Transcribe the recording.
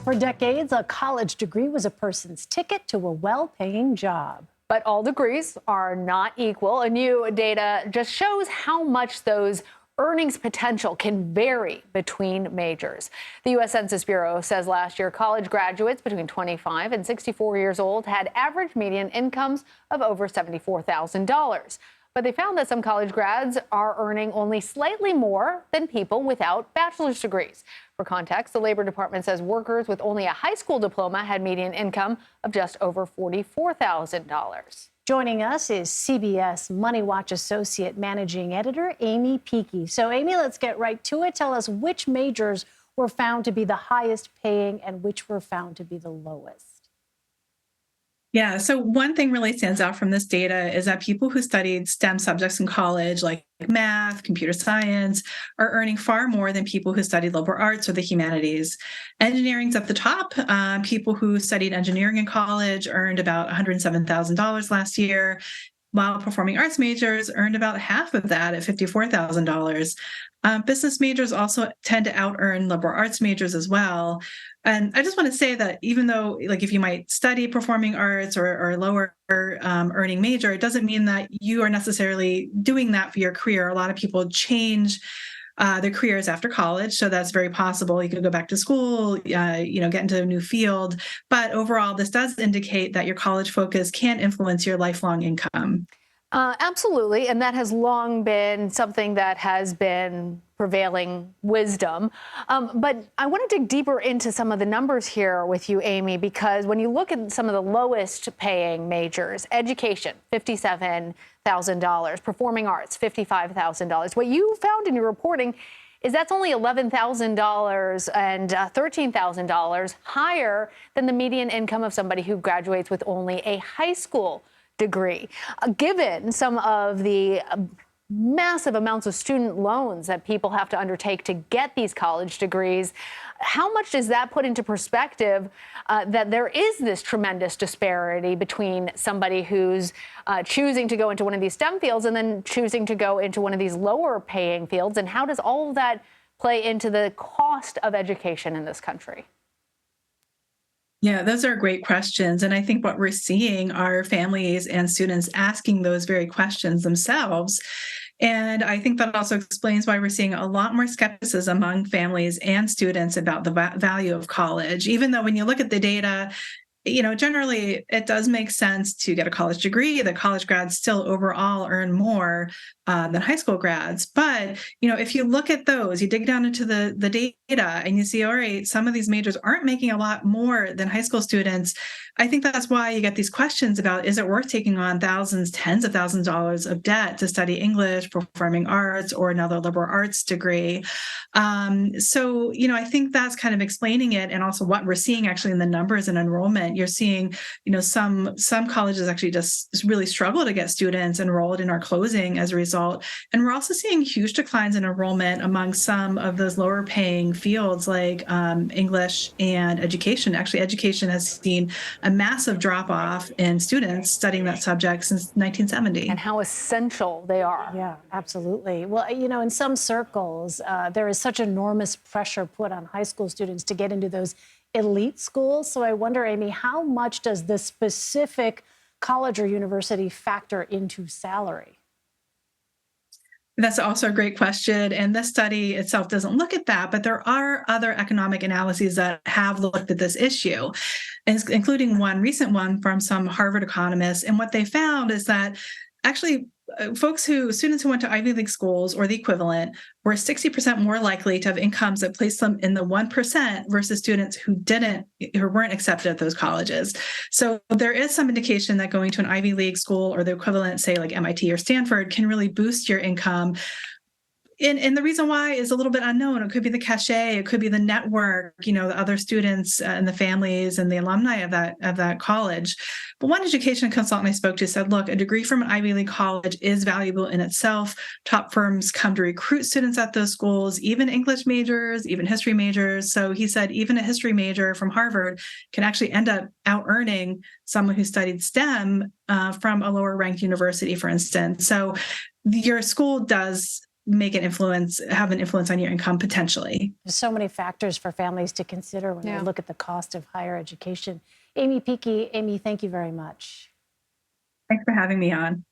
For decades, a college degree was a person's ticket to a well-paying job. But all degrees are not equal. And new data just shows how much those earnings potential can vary between majors. The U.S. Census Bureau says last year college graduates between 25 and 64 years old had average median incomes of over $74,000. But they found that some college grads are earning only slightly more than people without bachelor's degrees. For context, the Labor Department says workers with only a high school diploma had median income of just over $44,000. Joining us is CBS MoneyWatch Associate Managing Editor Aimee Picchi. So, Aimee, let's get right to it. Tell us which majors were found to be the highest paying and which were found to be the lowest. Yeah, so one thing really stands out from this data is that people who studied STEM subjects in college, like math, computer science, are earning far more than people who studied liberal arts or the humanities. Engineering's at the top. People who studied engineering in college earned about $107,000 last year, while performing arts majors earned about half of that at $54,000. Business majors also tend to out-earn liberal arts majors as well. And I just want to say that even though, like, if you might study performing arts or a lower earning major, it doesn't mean that you are necessarily doing that for your career. A lot of people change their careers after college, so that's very possible. You could go back to school, get into a new field. But overall, this does indicate that your college focus can influence your lifelong income. Absolutely. And that has long been something that has been prevailing wisdom. But I want to dig deeper into some of the numbers here with you, Aimee, because when you look at some of the lowest paying majors, education, $57,000, performing arts, $55,000. What you found in your reporting is that's only $11,000 and $13,000 higher than the median income of somebody who graduates with only a high school degree. Given some of the massive amounts of student loans that people have to undertake to get these college degrees, how much does that put into perspective that there is this tremendous disparity between somebody who's choosing to go into one of these STEM fields and then choosing to go into one of these lower paying fields? And how does all of that play into the cost of education in this country? Yeah, those are great questions. And I think what we're seeing are families and students asking those very questions themselves. And I think that also explains why we're seeing a lot more skepticism among families and students about the value of college. Even though when you look at the data, generally it does make sense to get a college degree. The college grads still overall earn more than high school grads. But, if you look at those, you dig down into the data and you see, all right, some of these majors aren't making a lot more than high school students. I think that's why you get these questions about, is it worth taking on thousands, tens of thousands of dollars of debt to study English, performing arts, or another liberal arts degree? So, I think that's kind of explaining it, and also what we're seeing actually in the numbers and enrollment. You're seeing, some colleges actually just really struggle to get students enrolled and are closing as a result. And we're also seeing huge declines in enrollment among some of those lower paying fields like English and education. Actually, education has seen a massive drop off in students studying that subject since 1970. And how essential they are. Yeah, absolutely. Well, in some circles, there is such enormous pressure put on high school students to get into those elite schools. So I wonder, Aimee, how much does the specific college or university factor into salary? That's also a great question. And this study itself doesn't look at that, but there are other economic analyses that have looked at this issue, including one recent one from some Harvard economists. And what they found is that actually students who went to Ivy League schools or the equivalent were 60% more likely to have incomes that placed them in the 1% versus students who weren't accepted at those colleges. So there is some indication that going to an Ivy League school or the equivalent, say like MIT or Stanford, can really boost your income. And the reason why is a little bit unknown. It could be the cachet, it could be the network, the other students and the families and the alumni of that college. But one education consultant I spoke to said, look, a degree from an Ivy League college is valuable in itself. Top firms come to recruit students at those schools, even English majors, even history majors. So he said even a history major from Harvard can actually end up out-earning someone who studied STEM from a lower ranked university, for instance. So your school does have an influence on your income potentially. There's so many factors for families to consider when they look at the cost of higher education. Aimee Picchi, Aimee, thank you very much. Thanks for having me on.